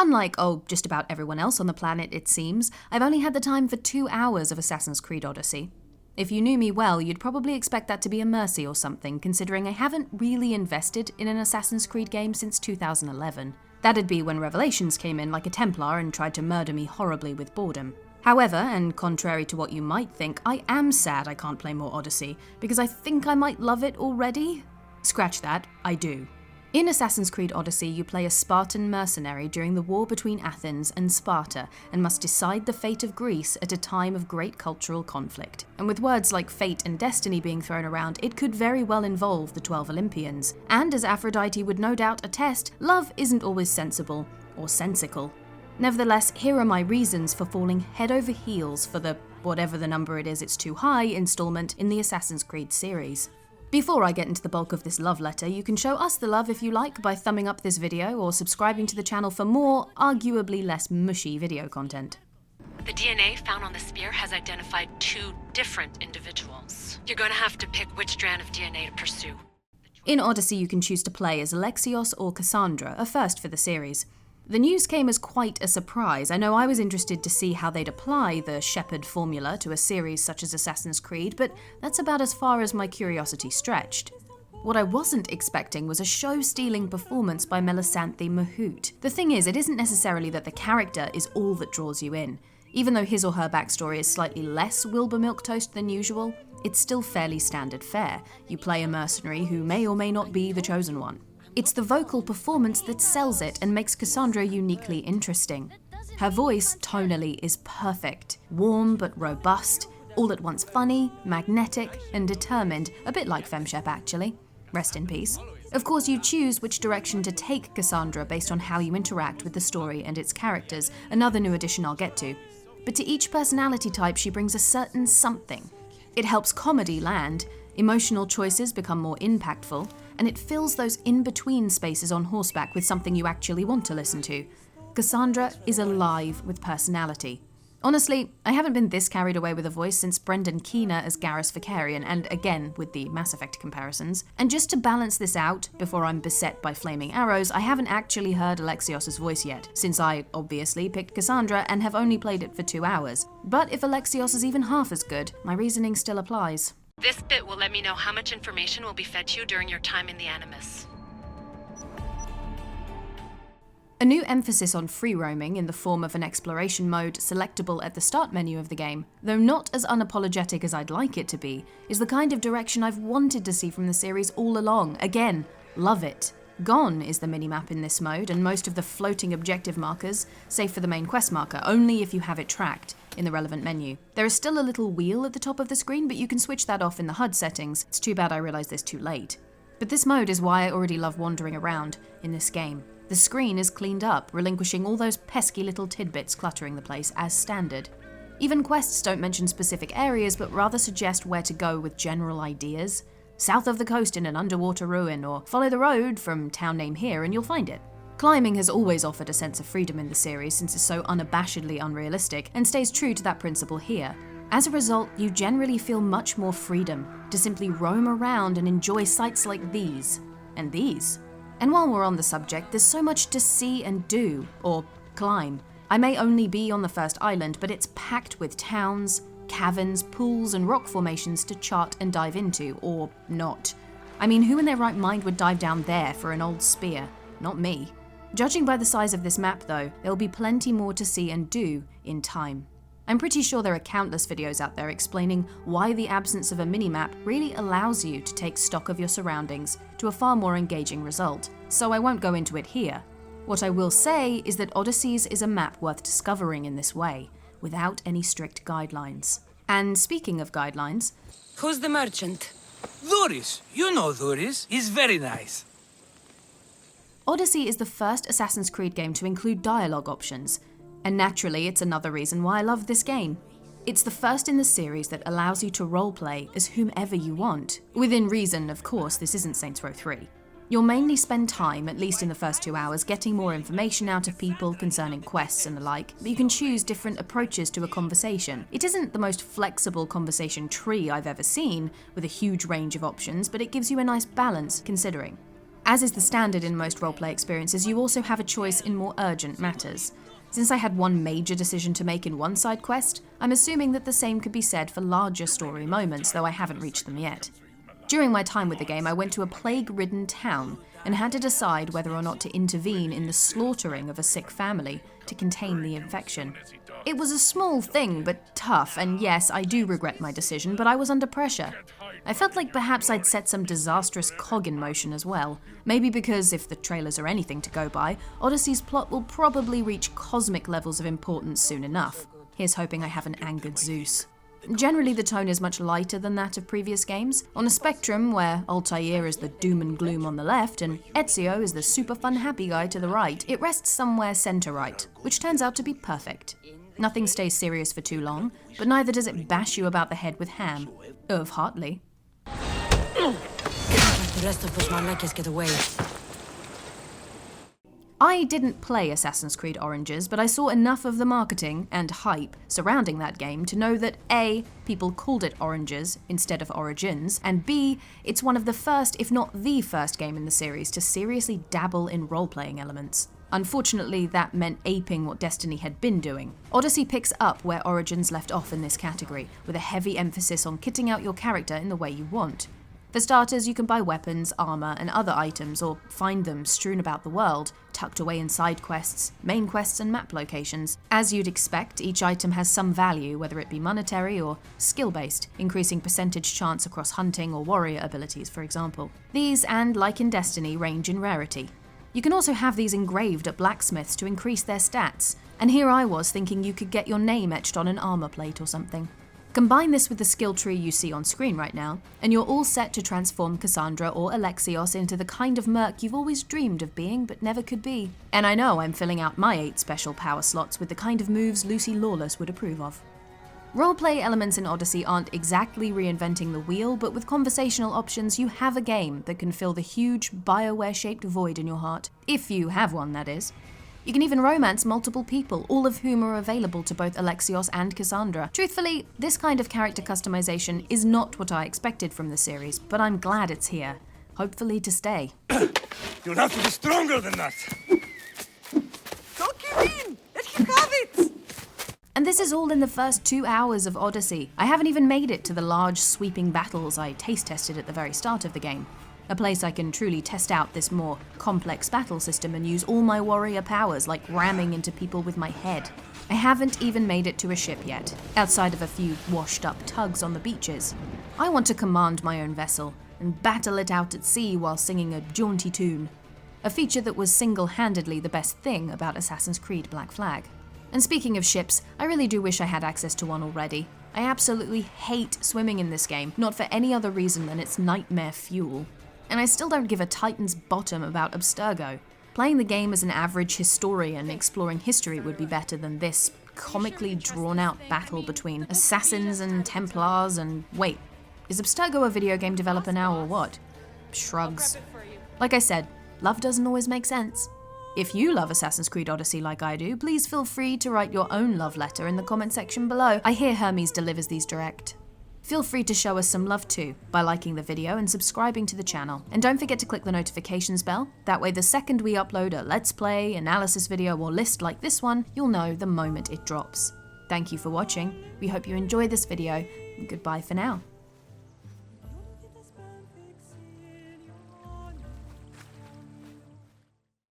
Unlike, just about everyone else on the planet, it seems, I've only had the time for 2 hours of Assassin's Creed Odyssey. If you knew me well, you'd probably expect that to be a mercy or something, considering I haven't really invested in an Assassin's Creed game since 2011. That'd be when Revelations came in like a Templar and tried to murder me horribly with boredom. However, and contrary to what you might think, I am sad I can't play more Odyssey, because I think I might love it already. Scratch that, I do. In Assassin's Creed Odyssey, you play a Spartan mercenary during the war between Athens and Sparta, and must decide the fate of Greece at a time of great cultural conflict. And with words like fate and destiny being thrown around, it could very well involve the 12 Olympians. And as Aphrodite would no doubt attest, love isn't always sensible, or sensical. Nevertheless, here are my reasons for falling head over heels for the, whatever the number it is it's too high, installment in the Assassin's Creed series. Before I get into the bulk of this love letter, you can show us the love if you like by thumbing up this video or subscribing to the channel for more, arguably less mushy video content. The DNA found on the spear has identified 2 different individuals. You're going to have to pick which strand of DNA to pursue. In Odyssey, you can choose to play as Alexios or Cassandra, a first for the series. The news came as quite a surprise. I know I was interested to see how they'd apply the Shepherd formula to a series such as Assassin's Creed, but that's about as far as my curiosity stretched. What I wasn't expecting was a show-stealing performance by Melisanthe Mahout. The thing is, it isn't necessarily that the character is all that draws you in. Even though his or her backstory is slightly less Wilbur Milquetoast than usual, it's still fairly standard fare. You play a mercenary who may or may not be the chosen one. It's the vocal performance that sells it and makes Cassandra uniquely interesting. Her voice, tonally, is perfect. Warm but robust, all at once funny, magnetic, and determined, a bit like FemShep actually. Rest in peace. Of course, you choose which direction to take Cassandra based on how you interact with the story and its characters, another new addition I'll get to. But to each personality type, she brings a certain something. It helps comedy land, emotional choices become more impactful, and it fills those in-between spaces on horseback with something you actually want to listen to. Cassandra is alive with personality. Honestly, I haven't been this carried away with a voice since Brendan Keener as Garrus Vakarian, and again with the Mass Effect comparisons. And just to balance this out, before I'm beset by flaming arrows, I haven't actually heard Alexios' voice yet, since I obviously picked Cassandra and have only played it for 2 hours. But if Alexios is even half as good, my reasoning still applies. This bit will let me know how much information will be fed to you during your time in the Animus. A new emphasis on free roaming in the form of an exploration mode selectable at the start menu of the game, though not as unapologetic as I'd like it to be, is the kind of direction I've wanted to see from the series all along. Again, love it. Gone is the minimap in this mode, and most of the floating objective markers, save for the main quest marker, only if you have it tracked in the relevant menu. There is still a little wheel at the top of the screen, but you can switch that off in the HUD settings. It's too bad I realised this too late. But this mode is why I already love wandering around in this game. The screen is cleaned up, relinquishing all those pesky little tidbits cluttering the place as standard. Even quests don't mention specific areas, but rather suggest where to go with general ideas. South of the coast in an underwater ruin, or follow the road from town name here and you'll find it. Climbing has always offered a sense of freedom in the series since it's so unabashedly unrealistic, and stays true to that principle here. As a result, you generally feel much more freedom to simply roam around and enjoy sights like these, and these. And while we're on the subject, there's so much to see and do, or climb. I may only be on the first island, but it's packed with towns, caverns, pools, and rock formations to chart and dive into, or not. I mean, who in their right mind would dive down there for an old spear? Not me. Judging by the size of this map though, there'll be plenty more to see and do in time. I'm pretty sure there are countless videos out there explaining why the absence of a minimap really allows you to take stock of your surroundings to a far more engaging result, so I won't go into it here. What I will say is that Odysseys is a map worth discovering in this way, without any strict guidelines. And speaking of guidelines... Who's the merchant? Duris. You know Duris. He's very nice. Odyssey is the first Assassin's Creed game to include dialogue options, and naturally it's another reason why I love this game. It's the first in the series that allows you to roleplay as whomever you want. Within reason, of course, this isn't Saints Row 3. You'll mainly spend time, at least in the first 2 hours, getting more information out of people concerning quests and the like, but you can choose different approaches to a conversation. It isn't the most flexible conversation tree I've ever seen, with a huge range of options, but it gives you a nice balance considering. As is the standard in most roleplay experiences, you also have a choice in more urgent matters. Since I had one major decision to make in one side quest, I'm assuming that the same could be said for larger story moments, though I haven't reached them yet. During my time with the game, I went to a plague-ridden town and had to decide whether or not to intervene in the slaughtering of a sick family to contain the infection. It was a small thing, but tough, and yes, I do regret my decision, but I was under pressure. I felt like perhaps I'd set some disastrous cog in motion as well. Maybe because, if the trailers are anything to go by, Odyssey's plot will probably reach cosmic levels of importance soon enough. Here's hoping I haven't angered Zeus. Generally, the tone is much lighter than that of previous games. On a spectrum where Altair is the doom and gloom on the left and Ezio is the super fun happy guy to the right, it rests somewhere center-right, which turns out to be perfect. Nothing stays serious for too long, but neither does it bash you about the head with ham. Of Hartley. The rest of those Malakas get away. I didn't play Assassin's Creed Oranges, but I saw enough of the marketing and hype surrounding that game to know that A, people called it Oranges instead of Origins, and B, it's one of the first, if not the first game in the series to seriously dabble in role-playing elements. Unfortunately, that meant aping what Destiny had been doing. Odyssey picks up where Origins left off in this category, with a heavy emphasis on kitting out your character in the way you want. For starters, you can buy weapons, armor, and other items, or find them strewn about the world, tucked away in side quests, main quests, and map locations. As you'd expect, each item has some value, whether it be monetary or skill-based, increasing percentage chance across hunting or warrior abilities, for example. These, and like in Destiny, range in rarity. You can also have these engraved at blacksmiths to increase their stats, and here I was thinking you could get your name etched on an armor plate or something. Combine this with the skill tree you see on screen right now, and you're all set to transform Cassandra or Alexios into the kind of merc you've always dreamed of being but never could be. And I know I'm filling out my 8 special power slots with the kind of moves Lucy Lawless would approve of. Roleplay elements in Odyssey aren't exactly reinventing the wheel, but with conversational options you have a game that can fill the huge Bioware-shaped void in your heart. If you have one, that is. You can even romance multiple people, all of whom are available to both Alexios and Cassandra. Truthfully, this kind of character customization is not what I expected from the series, but I'm glad it's here. Hopefully to stay. You'll have to be stronger than that. Don't give in! Let him have it! And this is all in the first 2 hours of Odyssey. I haven't even made it to the large sweeping battles I taste tested at the very start of the game. A place I can truly test out this more complex battle system and use all my warrior powers like ramming into people with my head. I haven't even made it to a ship yet, outside of a few washed up tugs on the beaches. I want to command my own vessel and battle it out at sea while singing a jaunty tune. A feature that was single-handedly the best thing about Assassin's Creed Black Flag. And speaking of ships, I really do wish I had access to one already. I absolutely hate swimming in this game, not for any other reason than its nightmare fuel. And I still don't give a Titan's bottom about Abstergo. Playing the game as an average historian exploring history would be better than this comically drawn-out battle between assassins and Templars and... Wait, is Abstergo a video game developer now or what? Shrugs. Like I said, love doesn't always make sense. If you love Assassin's Creed Odyssey like I do, please feel free to write your own love letter in the comment section below. I hear Hermes delivers these direct. Feel free to show us some love too, by liking the video and subscribing to the channel. And don't forget to click the notifications bell, that way the second we upload a Let's Play, analysis video or list like this one, you'll know the moment it drops. Thank you for watching, we hope you enjoy this video, and goodbye for now.